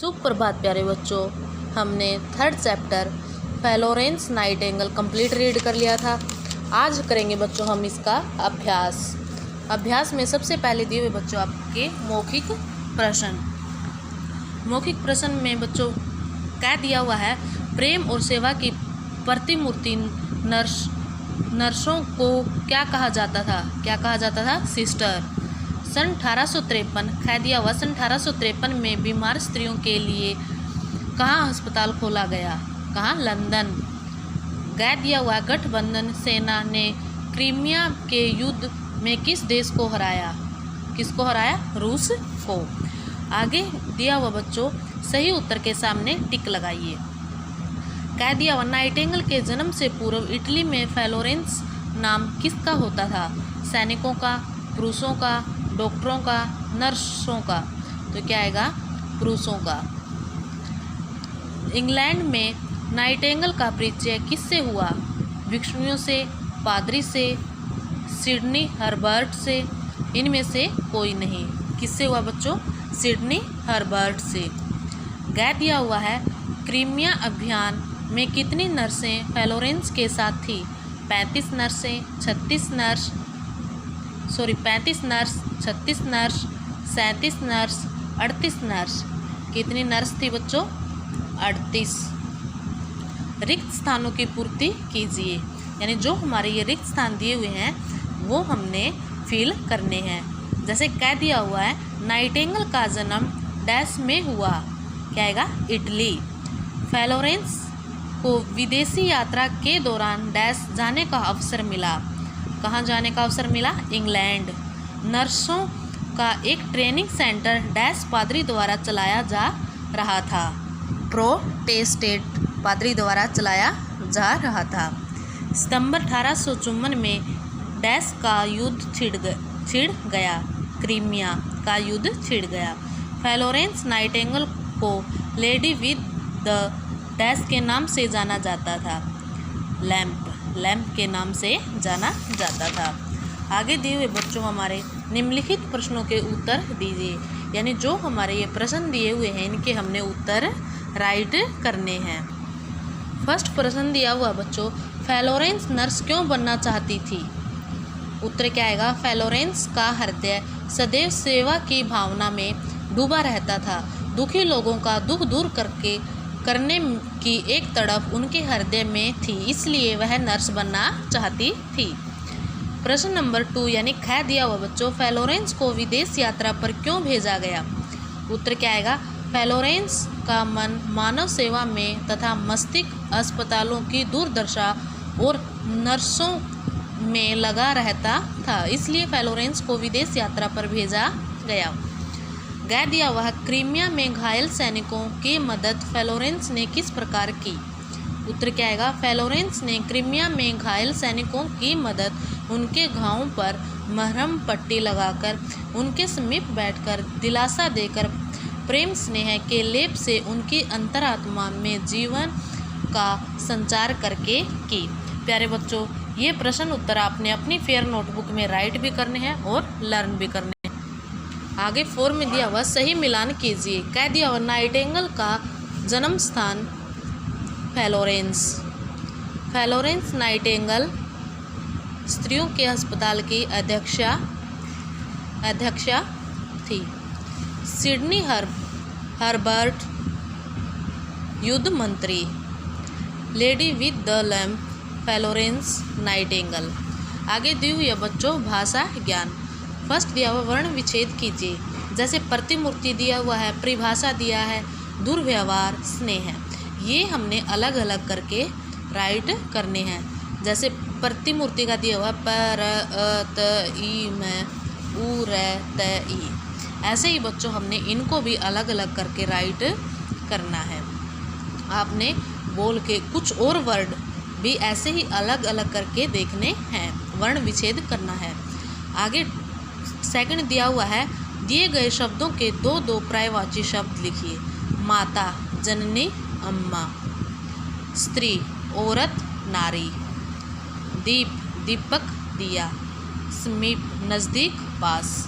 सुप्रभात प्यारे बच्चों, हमने third chapter Florence Nightingale complete read कर लिया था। आज करेंगे बच्चों हम इसका अभ्यास में सबसे पहले दिए हुए बच्चों आपके मौखिक प्रश्न में बच्चों क्या दिया हुआ है, प्रेम और सेवा की प्रतिमूर्ति नर्सों को क्या कहा जाता था सिस्टर। सन 1853 कह दिया हुआ, सन 1853 में बीमार स्त्रियों के लिए कहाँ अस्पताल खोला गया, कहाँ, लंदन। कह दिया हुआ, गठबंधन सेना ने क्रीमिया के युद्ध में किस देश को हराया, किसको हराया, रूस को। आगे दिया हुआ बच्चों सही उत्तर के सामने टिक लगाइए। कह दिया हुआ, नाइटिंगेल के जन्म से पूर्व इटली में फ्लोरेंस नाम किसका होता था, सैनिकों का, पुरुषों का, डॉक्टरों का, नर्सों का। तो क्या आएगा, पुरुषों का। इंग्लैंड में नाइटिंगेल का परिचय किससे हुआ, भिक्षुओं से, पादरी से, सिडनी हर्बर्ट से, इनमें से कोई नहीं। किससे हुआ बच्चों, सिडनी हर्बर्ट से। कह दिया हुआ है, क्रीमिया अभियान में कितनी नर्सें फ्लोरेंस के साथ थी, 35 नर्सें, 36 nurse, 35 nurse, 36 nurse, 37 nurse, 38 nurse. कितनी नर्स थी बच्चों, 38। रिक्त स्थानों की पूर्ति कीजिए, यानी जो हमारे ये रिक्त स्थान दिए हुए हैं वो हमने फिल करने हैं। जैसे कह दिया हुआ है, नाइटिंगेल का जन्म डैश में हुआ, क्या आएगा, इटली। फ्लोरेंस को विदेशी यात्रा के दौरान डैश जाने का अवसर मिला, कहाँ जाने का अवसर मिला, इंग्लैंड। नर्सों का एक ट्रेनिंग सेंटर डैश पादरी द्वारा चलाया जा रहा था, प्रोटेस्टेंट पादरी द्वारा चलाया जा रहा था। सितंबर 1854 में डैश का युद्ध छिड़ गया, क्रीमिया का युद्ध छिड़ गया। फ्लोरेंस नाइटिंगेल को लेडी विद द डैश के नाम से जाना जाता था, लैंप के नाम से जाना जाता था। आगे दिए हुए बच्चों हमारे निम्नलिखित प्रश्नों के उत्तर दीजिए, यानी जो हमारे ये प्रश्न दिए हुए हैं इनके हमने उत्तर राइट करने हैं। फर्स्ट प्रश्न दिया हुआ बच्चों, फ्लोरेंस नर्स क्यों बनना चाहती थी। उत्तर क्या आएगा, फ्लोरेंस का हृदय सदैव सेवा की भावना में डूबा रहता था। दुखी लोगों का दुख दूर करने की एक तड़प उनके हृदय में थी, इसलिए वह नर्स बनना चाहती थी। प्रश्न नंबर 2 यानी कह दिया हुआ बच्चों, फ्लोरेंस को विदेश यात्रा पर क्यों भेजा गया। उत्तर क्या आएगा, फ्लोरेंस का मन मानव सेवा में तथा मस्तिष्क अस्पतालों की दुर्दशा और नर्सों में लगा रहता था, इसलिए फ्लोरेंस को विदेश यात्रा पर भेजा गया। कह दिया वह, क्रीमिया में घायल सैनिकों की मदद फ्लोरेंस ने किस प्रकार की। उत्तर क्या आएगा, फ्लोरेंस ने क्रीमिया में घायल सैनिकों की मदद उनके घावों पर मरहम पट्टी लगाकर, उनके समीप बैठकर, दिलासा देकर, प्रेम स्नेह के लेप से उनकी अंतरात्मा में जीवन का संचार करके की। प्यारे बच्चों, ये प्रश्न उत्तर आपने अपनी फेयर नोटबुक में राइट भी करने हैं और लर्न भी करने हैं। आगे 4 में दिया हुआ सही मिलान कीजिए। कह दिया हुआ, नाइटिंगेल का जन्म स्थान फ्लोरेंस नाइटिंगेल स्त्रियों के अस्पताल की अध्यक्षा थी। सिडनी हर्बर्ट युद्ध मंत्री। Lady with the lamp Florence Nightingale. आगे दी हुई है बच्चों भाषा ज्ञान। फर्स्ट दिया हुआ, वर्ण विच्छेद कीजिए। जैसे प्रतिमूर्ति दिया हुआ है, परिभाषा दिया है, दुर्व्यवहार, स्नेह। ये हमने अलग अलग करके राइट करने हैं। जैसे प्रतिमूर्ति का दिया हुआ है, पर त ई में उ र त ई। ऐसे ही बच्चों हमने इनको भी अलग अलग करके राइट करना है। आपने बोल के कुछ और वर्ड भी ऐसे ही अलग अलग करके देखने हैं, वर्ण विच्छेद करना है। आगे सेकंड दिया हुआ है, दिए गए शब्दों के दो पर्यायवाची शब्द लिखिए। माता, जननी, अम्मा। स्त्री, औरत, नारी। दीप, दीपक, दिया। समीप, नज़दीक, पास।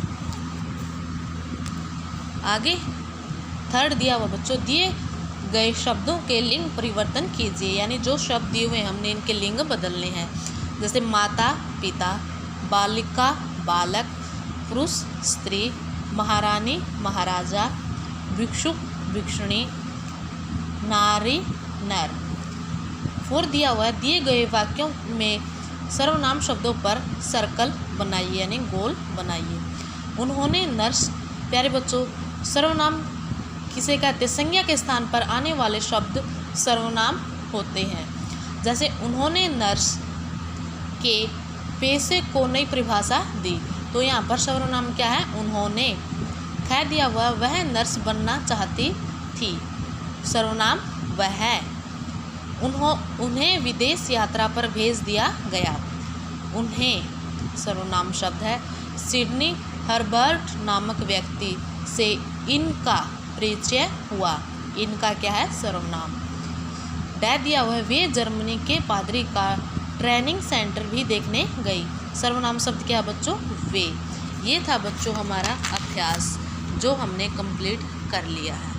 आगे थर्ड दिया हुआ बच्चों, दिए गए शब्दों के लिंग परिवर्तन कीजिए, यानी जो शब्द दिए हुए हैं हमने इनके लिंग बदलने हैं। जैसे माता पिता, बालिका बालक, पुरुष स्त्री, महारानी महाराजा, भिक्षुक भिक्षुणी, नारी नर। फोर दिया हुआ है, दिए गए वाक्यों में सर्वनाम शब्दों पर सर्कल बनाइए, यानी गोल बनाइए। उन्होंने नर्स, प्यारे बच्चों सर्वनाम किसे कहते हैं? संज्ञा के स्थान पर आने वाले शब्द सर्वनाम होते हैं। जैसे उन्होंने नर्स के पेशे को नई परिभाषा दी, तो यहाँ पर सर्वनाम क्या है? उन्होंने। ख दिया हुआ, वह नर्स बनना चाहती थी, सर्वनाम वह। उन्हें विदेश यात्रा पर भेज दिया गया, उन्हें सर्वनाम शब्द है। सिडनी हर्बर्ट नामक व्यक्ति से इनका परिचय हुआ, इनका क्या है? सर्वनाम। डै दिया हुआ है, वे जर्मनी के पादरी का ट्रेनिंग सेंटर भी देखने गई, सर्वनाम शब्द क्या है बच्चों? वे। ये था बच्चों हमारा अभ्यास जो हमने कंप्लीट कर लिया है।